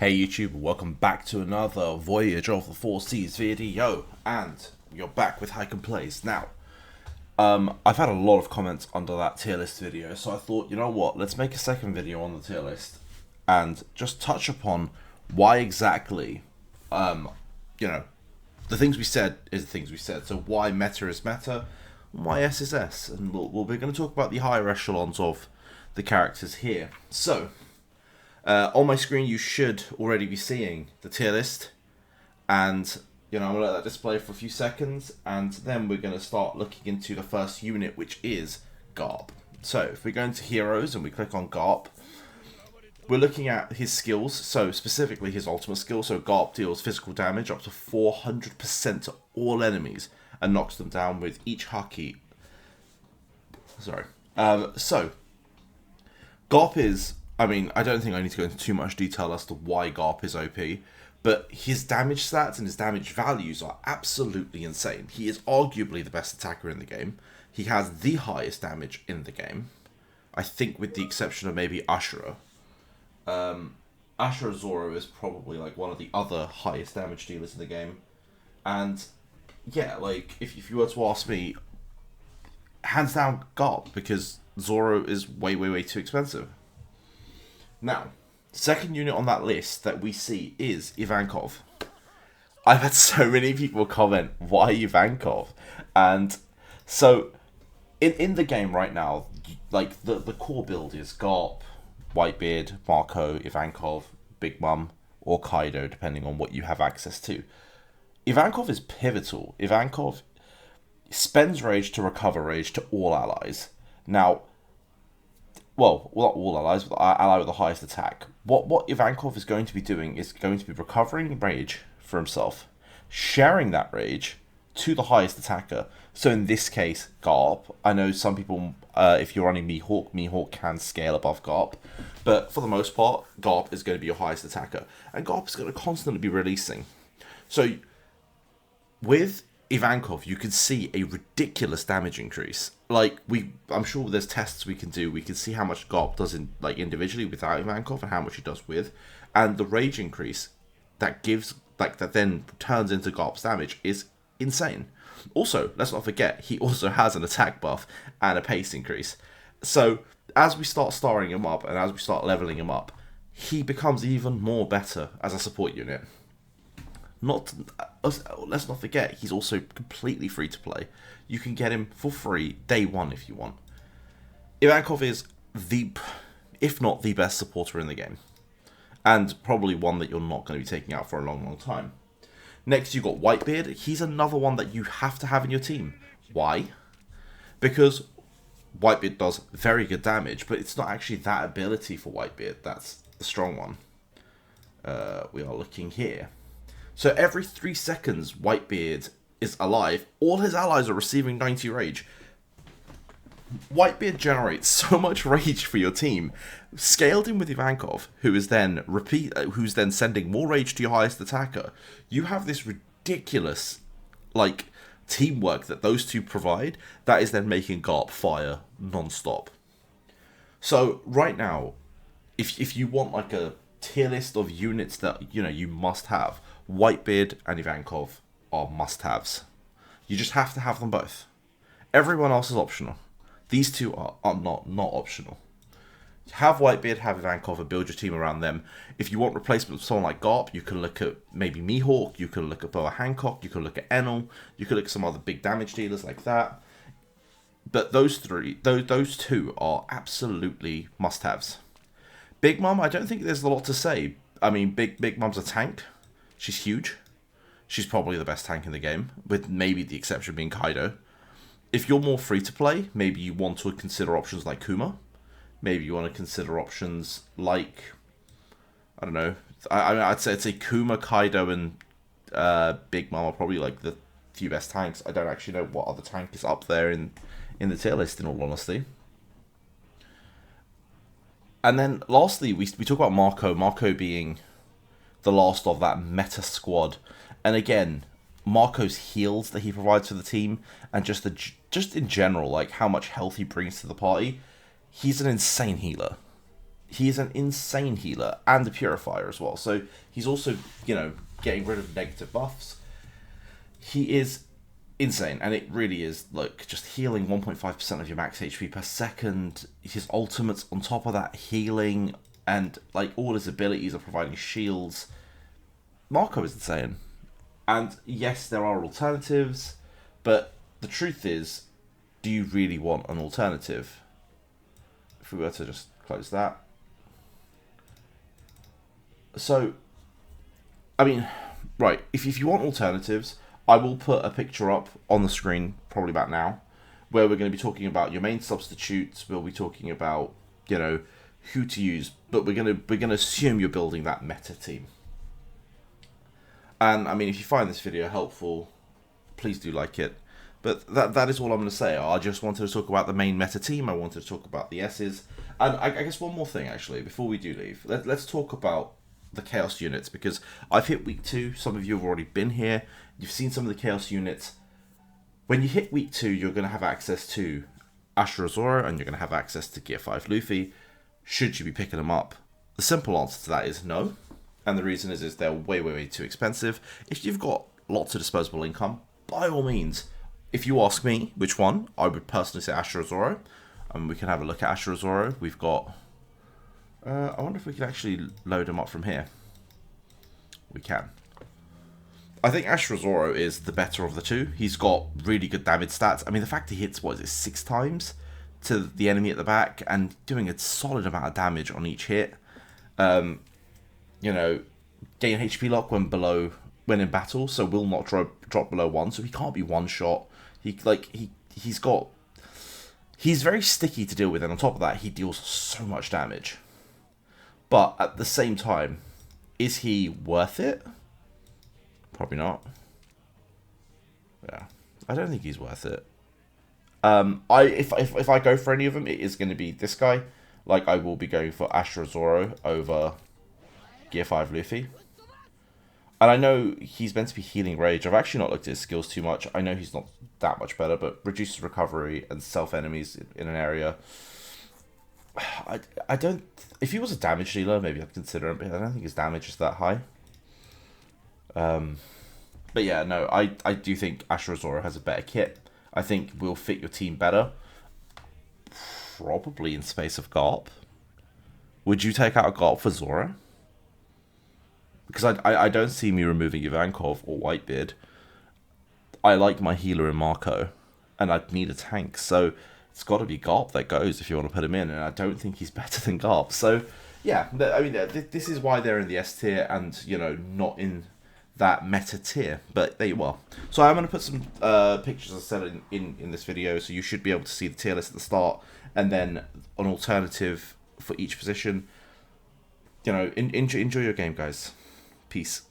Hey YouTube, welcome back to another Voyage of the Four Seas video, and you're back with Hike and Plays. Now, I've had a lot of comments under that tier list video, so I thought, you know what, let's make a second video on the tier list, and just touch upon why exactly, the things we said is the things we said, so why meta is meta, and why S is S, and we're going to talk about the higher echelons of the characters here. So, on my screen you should already be seeing the tier list, and I'm going to let that display for a few seconds, and then we're going to start looking into the first unit, which is Garp. So if we go into Heroes and we click on Garp, we're looking at his skills, so specifically his ultimate skill. So Garp deals physical damage up to 400% to all enemies and knocks them down with each haki. So Garp is, I don't think I need to go into too much detail as to why Garp is OP, but his damage stats and his damage values are absolutely insane. He is arguably the best attacker in the game. He has the highest damage in the game, I think, with the exception of maybe Ashura. Ashura Zoro is probably like one of the other highest damage dealers in the game. And yeah, like if you were to ask me, hands down Garp, because Zoro is way too expensive. Now, second unit on that list that we see is Ivankov. I've had so many people comment, why Ivankov? And so, in the game right now, like the core build is Garp, Whitebeard, Marco, Ivankov, Big Mom, or Kaido, depending on what you have access to. Ivankov is pivotal. Ivankov spends rage to recover rage to all allies. Now, well, not all allies, but the ally with the highest attack. What Ivankov is going to be doing is going to be recovering rage for himself, sharing that rage to the highest attacker. So in this case, Garp. I know some people, if you're running Mihawk can scale above Garp, but for the most part, Garp is going to be your highest attacker, and Garp is going to constantly be releasing. So with Ivankov, you can see a ridiculous damage increase. I'm sure there's tests we can do. We can see how much Garp does individually without Ivankov and how much he does with, and the rage increase that gives that then turns into Garp's damage is insane. Also, let's not forget he also has an attack buff and a pace increase. So as we start starring him up and as we start leveling him up, he becomes even more better as a support unit. Let's not forget, he's also completely free to play. You can get him for free day one if you want. Ivankov is if not the best supporter in the game, and probably one that you're not going to be taking out for a long time. Next, you've got Whitebeard. He's another one that you have to have in your team. Why? Because Whitebeard does very good damage, but it's not actually that ability for Whitebeard that's the strong one. We are looking here. So every 3 seconds Whitebeard is alive, all his allies are receiving 90 rage. Whitebeard generates so much rage for your team. Scaled in with Ivankov, who's then sending more rage to your highest attacker. You have this ridiculous teamwork that those two provide that is then making Garp fire non-stop. So right now, if you want a tier list of units that you must have, Whitebeard and Ivankov are must-haves. You just have to have them both. Everyone else is optional. These two are not optional. Have Whitebeard, have Ivankov, and build your team around them. If you want replacement for someone like Garp, you can look at maybe Mihawk, you can look at Boa Hancock, you can look at Enel, you can look at some other big damage dealers like that. But those two are absolutely must-haves. Big Mom, I don't think there's a lot to say. Big Mom's a tank. She's huge. She's probably the best tank in the game, with maybe the exception being Kaido. If you're more free to play, maybe you want to consider options like Kuma. Maybe you want to consider options like, I don't know. I'd say Kuma, Kaido, and Big Mom are probably the few best tanks. I don't actually know what other tank is up there in the tier list, in all honesty. And then lastly, we talk about Marco. Marco being the last of that meta squad, and again, Marco's heals that he provides for the team, and just in general, how much health he brings to the party. He's an insane healer. he is an insane healer and a purifier as well. So he's also, getting rid of negative buffs. He is insane, and it really is, like, just healing 1.5% of your max HP per second. His ultimates on top of that, healing, and, like, all his abilities are providing shields. Marco is insane. And yes, there are alternatives, but the truth is, do you really want an alternative? If we were to just close that. So, I mean, right, if you want alternatives, I will put a picture up on the screen, probably about now, where we're going to be talking about your main substitutes. We'll be talking about, who to use, but we're gonna assume you're building that meta team. And I mean, if you find this video helpful, please do like it. But that is all I'm going to say. I just wanted to talk about the main meta team. I wanted to talk about the S's. And I guess one more thing, actually, before we do leave. Let's talk about the Chaos units, because I've hit week 2. Some of you have already been here. You've seen some of the Chaos units. When you hit week 2, you're going to have access to Ashura Zoro, and you're going to have access to Gear 5 Luffy. Should you be picking them up? The simple answer to that is no. And the reason is they're way, way, way too expensive. If you've got lots of disposable income, by all means, if you ask me which one, I would personally say Ashura Zoro. And we can have a look at Ashura Zoro. We've got... I wonder if we can actually load them up from here. We can. I think Ashura Zoro is the better of the two. He's got really good damage stats. I mean, the fact he hits, 6 times to the enemy at the back and doing a solid amount of damage on each hit. Gain HP lock when in battle, so will not drop below 1, so he can't be one shot. He's very sticky to deal with, and on top of that, he deals so much damage. But at the same time, is he worth it? Probably not. Yeah, I don't think he's worth it. If I go for any of them, it is going to be this guy. Like, I will be going for Ashura Zoro over Gear 5 Luffy. And I know he's meant to be healing rage. I've actually not looked at his skills too much. I know he's not that much better, but reduces recovery and self-enemies in an area. I don't... If he was a damage dealer, maybe I'd consider him, but I don't think his damage is that high. But yeah, no, I do think Ashura Zoro has a better kit. I think will fit your team better. Probably in space of Garp. Would you take out a Garp for Zoro? Because I don't see me removing Ivankov or Whitebeard. I like my healer in Marco. And I'd need a tank. So it's got to be Garp that goes if you want to put him in. And I don't think he's better than Garp. So yeah, I mean, this is why they're in the S tier and, not in that meta tier. But there you are. So I'm going to put some pictures, as I said, in this video. So you should be able to see the tier list at the start. And then an alternative for each position. Enjoy your game, guys. Peace.